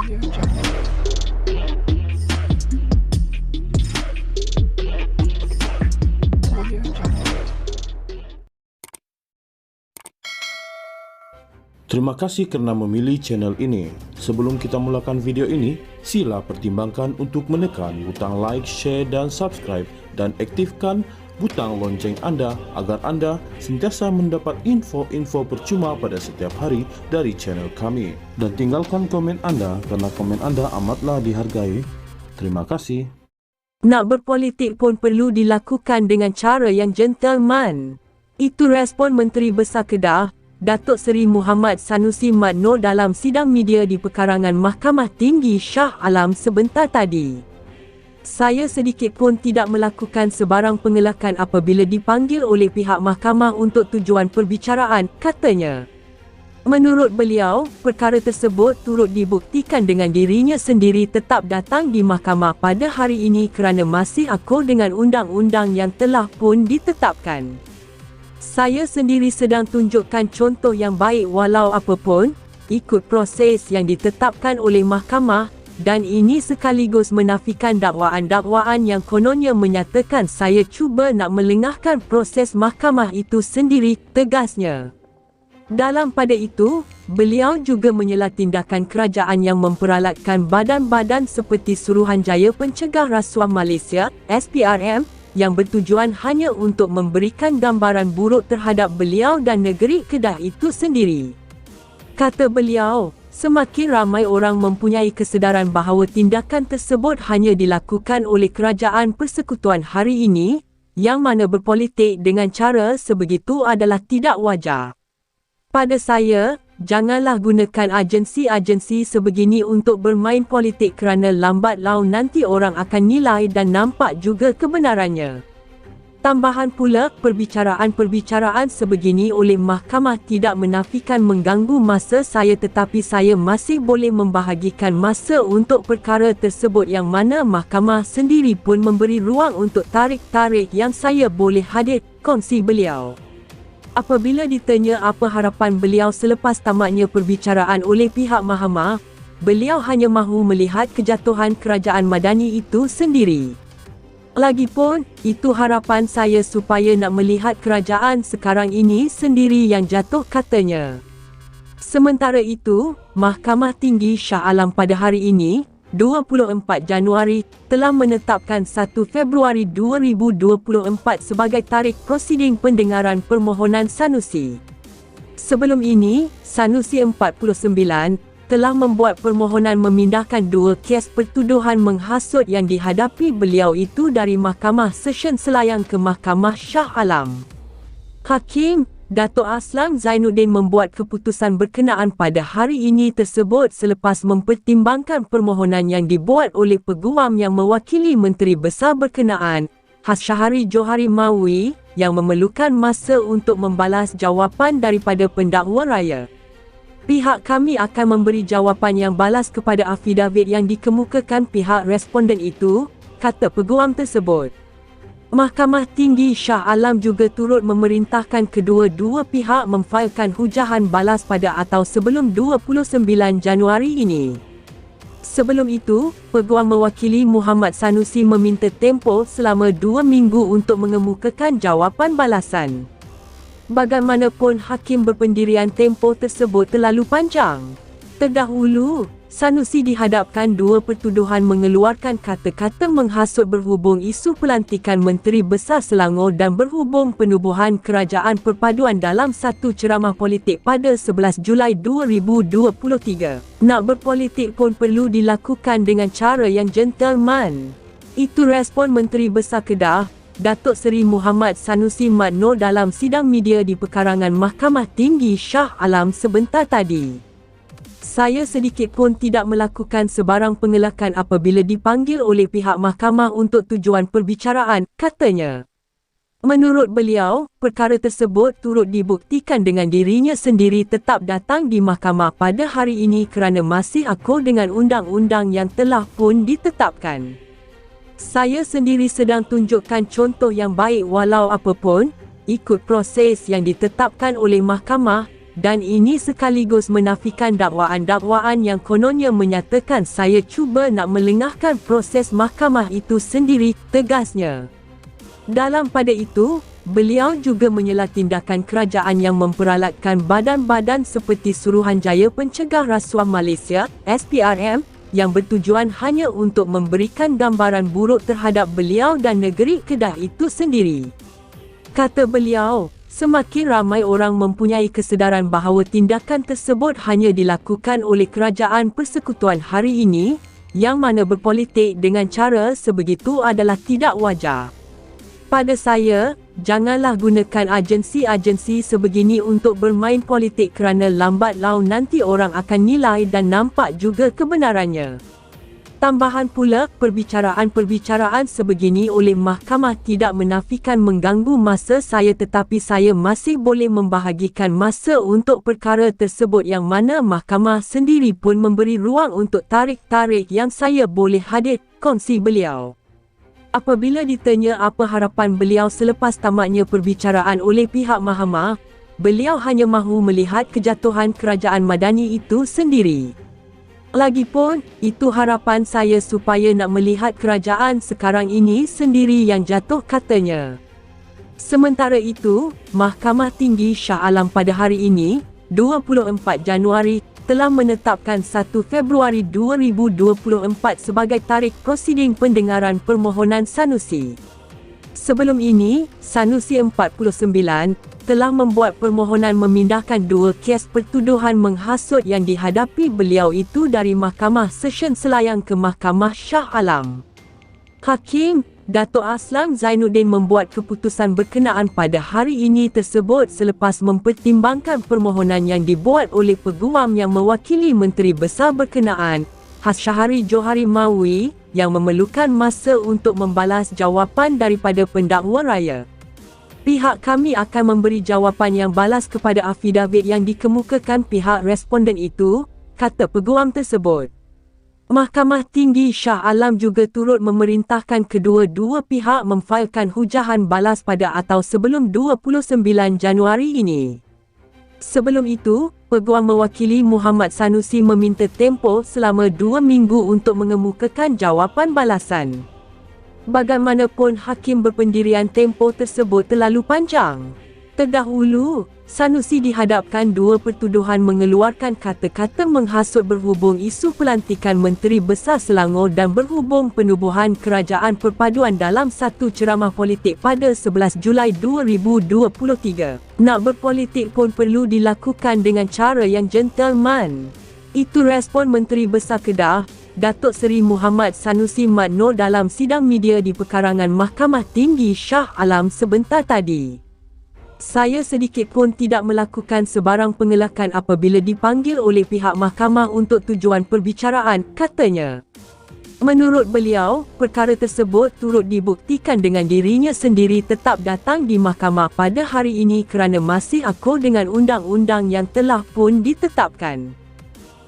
Terima kasih kerana memilih channel ini. Sebelum kita mulakan video ini, sila pertimbangkan untuk menekan butang like, share dan subscribe dan aktifkan butang lonceng anda agar anda sentiasa mendapat info-info percuma pada setiap hari dari channel kami. Dan tinggalkan komen anda kerana komen anda amatlah dihargai. Terima kasih. Nak berpolitik pun perlu dilakukan dengan cara yang gentleman. Itu respon Menteri Besar Kedah, Datuk Seri Muhammad Sanusi Mat Noor dalam sidang media di Pekarangan Mahkamah Tinggi Shah Alam sebentar tadi. Saya sedikit pun tidak melakukan sebarang pengelakan apabila dipanggil oleh pihak mahkamah untuk tujuan perbicaraan, katanya. Menurut beliau, perkara tersebut turut dibuktikan dengan dirinya sendiri tetap datang di mahkamah pada hari ini kerana masih akur dengan undang-undang yang telah pun ditetapkan. Saya sendiri sedang tunjukkan contoh yang baik walau apapun, ikut proses yang ditetapkan oleh mahkamah, dan ini sekaligus menafikan dakwaan-dakwaan yang kononnya menyatakan saya cuba nak melengahkan proses mahkamah itu sendiri, tegasnya. Dalam pada itu, beliau juga menyela tindakan kerajaan yang memperalatkan badan-badan seperti Suruhanjaya Pencegah Rasuah Malaysia, SPRM, yang bertujuan hanya untuk memberikan gambaran buruk terhadap beliau dan negeri Kedah itu sendiri. Kata beliau, semakin ramai orang mempunyai kesedaran bahawa tindakan tersebut hanya dilakukan oleh kerajaan persekutuan hari ini, yang mana berpolitik dengan cara sebegitu adalah tidak wajar. Pada saya, janganlah gunakan agensi-agensi sebegini untuk bermain politik kerana lambat laun nanti orang akan nilai dan nampak juga kebenarannya. Tambahan pula, perbicaraan-perbicaraan sebegini oleh mahkamah tidak menafikan mengganggu masa saya tetapi saya masih boleh membahagikan masa untuk perkara tersebut yang mana mahkamah sendiri pun memberi ruang untuk tarik-tarik yang saya boleh hadir, kongsi beliau. Apabila ditanya apa harapan beliau selepas tamatnya perbicaraan oleh pihak mahkamah, beliau hanya mahu melihat kejatuhan kerajaan madani itu sendiri. Lagipun, itu harapan saya supaya nak melihat kerajaan sekarang ini sendiri yang jatuh, katanya. Sementara itu, Mahkamah Tinggi Shah Alam pada hari ini, 24 Januari, telah menetapkan 1 Februari 2024 sebagai tarikh prosiding pendengaran permohonan Sanusi. Sebelum ini, Sanusi 49 telah membuat permohonan memindahkan 2 kes pertuduhan menghasut yang dihadapi beliau itu dari Mahkamah Session Selayang ke Mahkamah Shah Alam. Hakim Dato' Aslam Zainuddin membuat keputusan berkenaan pada hari ini tersebut selepas mempertimbangkan permohonan yang dibuat oleh peguam yang mewakili Menteri Besar berkenaan, Syahari Johari Mawi, yang memerlukan masa untuk membalas jawapan daripada pendakwa raya. Pihak kami akan memberi jawapan yang balas kepada afidavit yang dikemukakan pihak responden itu, kata peguam tersebut. Mahkamah Tinggi Shah Alam juga turut memerintahkan kedua-dua pihak memfailkan hujahan balas pada atau sebelum 29 Januari ini. Sebelum itu, peguam mewakili Muhammad Sanusi meminta tempoh selama 2 minggu untuk mengemukakan jawapan balasan. Bagaimanapun hakim berpendirian tempoh tersebut terlalu panjang. Terdahulu, Sanusi dihadapkan 2 pertuduhan mengeluarkan kata-kata menghasut berhubung isu pelantikan Menteri Besar Selangor dan berhubung penubuhan kerajaan perpaduan dalam satu ceramah politik pada 11 Julai 2023. Nak berpolitik pun perlu dilakukan dengan cara yang gentleman. Itu respon Menteri Besar Kedah, Datuk Seri Muhammad Sanusi Mat Noor dalam sidang media di Pekarangan Mahkamah Tinggi Shah Alam sebentar tadi. Saya sedikit pun tidak melakukan sebarang pengelakan apabila dipanggil oleh pihak mahkamah untuk tujuan perbicaraan, katanya. Menurut beliau, perkara tersebut turut dibuktikan dengan dirinya sendiri tetap datang di mahkamah pada hari ini kerana masih akur dengan undang-undang yang telah pun ditetapkan. Saya sendiri sedang tunjukkan contoh yang baik walau apapun, ikut proses yang ditetapkan oleh mahkamah, dan ini sekaligus menafikan dakwaan-dakwaan yang kononnya menyatakan saya cuba nak melengahkan proses mahkamah itu sendiri, tegasnya. Dalam pada itu, beliau juga menyela tindakan kerajaan yang memperalatkan badan-badan seperti Suruhanjaya Pencegah Rasuah Malaysia, SPRM, yang bertujuan hanya untuk memberikan gambaran buruk terhadap beliau dan negeri Kedah itu sendiri. Kata beliau, semakin ramai orang mempunyai kesedaran bahawa tindakan tersebut hanya dilakukan oleh kerajaan persekutuan hari ini, yang mana berpolitik dengan cara sebegitu adalah tidak wajar. Pada saya, janganlah gunakan agensi-agensi sebegini untuk bermain politik kerana lambat laun nanti orang akan nilai dan nampak juga kebenarannya. Tambahan pula, perbicaraan-perbicaraan sebegini oleh mahkamah tidak menafikan mengganggu masa saya, tetapi saya masih boleh membahagikan masa untuk perkara tersebut yang mana mahkamah sendiri pun memberi ruang untuk tarik-tarik yang saya boleh hadir, kongsi beliau. Apabila ditanya apa harapan beliau selepas tamatnya perbicaraan oleh pihak mahkamah, beliau hanya mahu melihat kejatuhan kerajaan Madani itu sendiri. Lagipun, itu harapan saya supaya nak melihat kerajaan sekarang ini sendiri yang jatuh, katanya. Sementara itu, Mahkamah Tinggi Shah Alam pada hari ini, 24 Januari, telah menetapkan 1 Februari 2024 sebagai tarikh prosiding pendengaran permohonan Sanusi. Sebelum ini, Sanusi 49 telah membuat permohonan memindahkan 2 kes pertuduhan menghasut yang dihadapi beliau itu dari Mahkamah Session Selayang ke Mahkamah Shah Alam. Hakim Dato' Aslam Zainuddin membuat keputusan berkenaan pada hari ini tersebut selepas mempertimbangkan permohonan yang dibuat oleh peguam yang mewakili Menteri Besar berkenaan, Syahari Johari Mawi, yang memerlukan masa untuk membalas jawapan daripada pendakwa raya. Pihak kami akan memberi jawapan yang balas kepada afidavit yang dikemukakan pihak responden itu, kata peguam tersebut. Mahkamah Tinggi Shah Alam juga turut memerintahkan kedua-dua pihak memfailkan hujahan balas pada atau sebelum 29 Januari ini. Sebelum itu, peguam mewakili Muhammad Sanusi meminta tempoh selama 2 minggu untuk mengemukakan jawapan balasan. Bagaimanapun, hakim berpendirian tempoh tersebut terlalu panjang. Terdahulu, Sanusi dihadapkan 2 pertuduhan mengeluarkan kata-kata menghasut berhubung isu pelantikan Menteri Besar Selangor dan berhubung penubuhan kerajaan perpaduan dalam satu ceramah politik pada 11 Julai 2023. Nak berpolitik pun perlu dilakukan dengan cara yang gentleman. Itu respon Menteri Besar Kedah, Datuk Seri Muhammad Sanusi Mat Noor dalam sidang media di perkarangan Mahkamah Tinggi Shah Alam sebentar tadi. Saya sedikit pun tidak melakukan sebarang pengelakan apabila dipanggil oleh pihak mahkamah untuk tujuan perbicaraan, katanya. Menurut beliau, perkara tersebut turut dibuktikan dengan dirinya sendiri tetap datang di mahkamah pada hari ini kerana masih akur dengan undang-undang yang telah pun ditetapkan.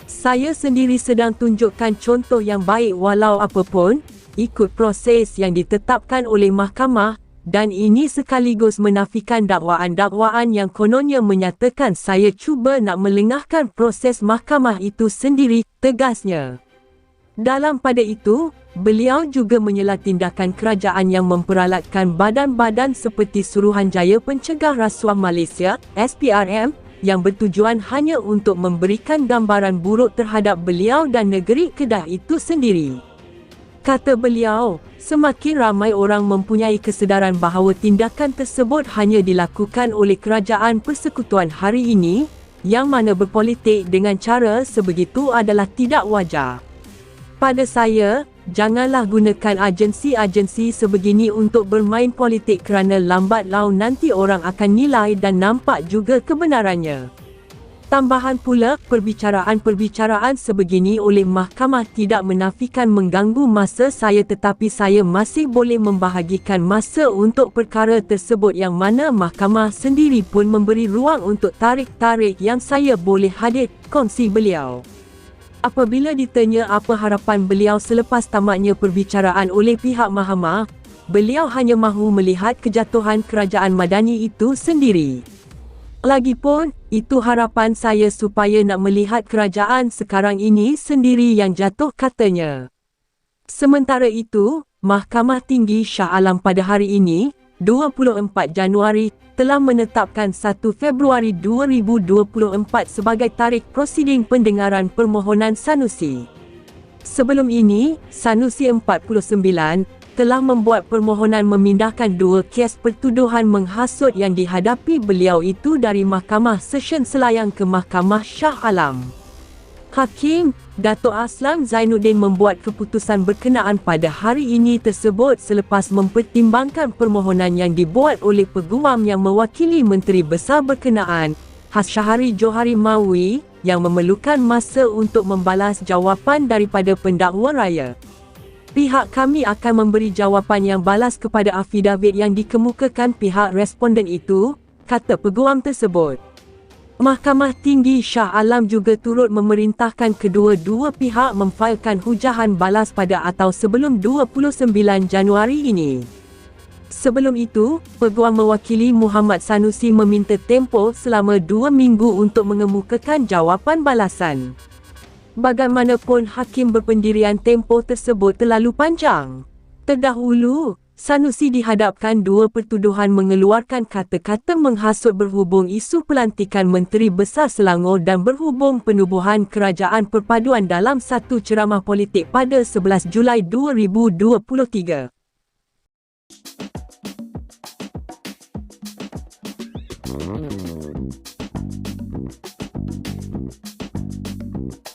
Saya sendiri sedang tunjukkan contoh yang baik walau apapun, ikut proses yang ditetapkan oleh mahkamah, dan ini sekaligus menafikan dakwaan-dakwaan yang kononnya menyatakan saya cuba nak melengahkan proses mahkamah itu sendiri, tegasnya. Dalam pada itu, beliau juga menyela tindakan kerajaan yang memperalatkan badan-badan seperti Suruhanjaya Pencegah Rasuah Malaysia, SPRM, yang bertujuan hanya untuk memberikan gambaran buruk terhadap beliau dan negeri Kedah itu sendiri. Kata beliau, semakin ramai orang mempunyai kesedaran bahawa tindakan tersebut hanya dilakukan oleh kerajaan persekutuan hari ini, yang mana berpolitik dengan cara sebegitu adalah tidak wajar. Pada saya, janganlah gunakan agensi-agensi sebegini untuk bermain politik kerana lambat laun nanti orang akan nilai dan nampak juga kebenarannya. Tambahan pula, perbicaraan-perbicaraan sebegini oleh mahkamah tidak menafikan mengganggu masa saya, tetapi saya masih boleh membahagikan masa untuk perkara tersebut yang mana mahkamah sendiri pun memberi ruang untuk tarik-tarik yang saya boleh hadir, kongsi beliau. Apabila ditanya apa harapan beliau selepas tamatnya perbicaraan oleh pihak mahkamah, beliau hanya mahu melihat kejatuhan kerajaan Madani itu sendiri. Lagipun, itu harapan saya supaya nak melihat kerajaan sekarang ini sendiri yang jatuh, katanya. Sementara itu, Mahkamah Tinggi Shah Alam pada hari ini, 24 Januari, telah menetapkan 1 Februari 2024 sebagai tarikh prosiding pendengaran permohonan Sanusi. Sebelum ini, Sanusi 49 telah membuat permohonan memindahkan 2 kes pertuduhan menghasut yang dihadapi beliau itu dari Mahkamah Session Selayang ke Mahkamah Shah Alam. Hakim Dato' Aslam Zainuddin membuat keputusan berkenaan pada hari ini tersebut selepas mempertimbangkan permohonan yang dibuat oleh peguam yang mewakili Menteri Besar berkenaan, Syahari Johari Mawi, yang memerlukan masa untuk membalas jawapan daripada pendakwa raya. Pihak kami akan memberi jawapan yang balas kepada afidavit yang dikemukakan pihak responden itu, kata peguam tersebut. Mahkamah Tinggi Shah Alam juga turut memerintahkan kedua-dua pihak memfailkan hujahan balas pada atau sebelum 29 Januari ini. Sebelum itu, peguam mewakili Muhammad Sanusi meminta tempoh selama 2 minggu untuk mengemukakan jawapan balasan. Bagaimanapun, hakim berpendirian tempoh tersebut terlalu panjang. Terdahulu, Sanusi dihadapkan 2 pertuduhan mengeluarkan kata-kata menghasut berhubung isu pelantikan Menteri Besar Selangor dan berhubung penubuhan kerajaan perpaduan dalam satu ceramah politik pada 11 Julai 2023.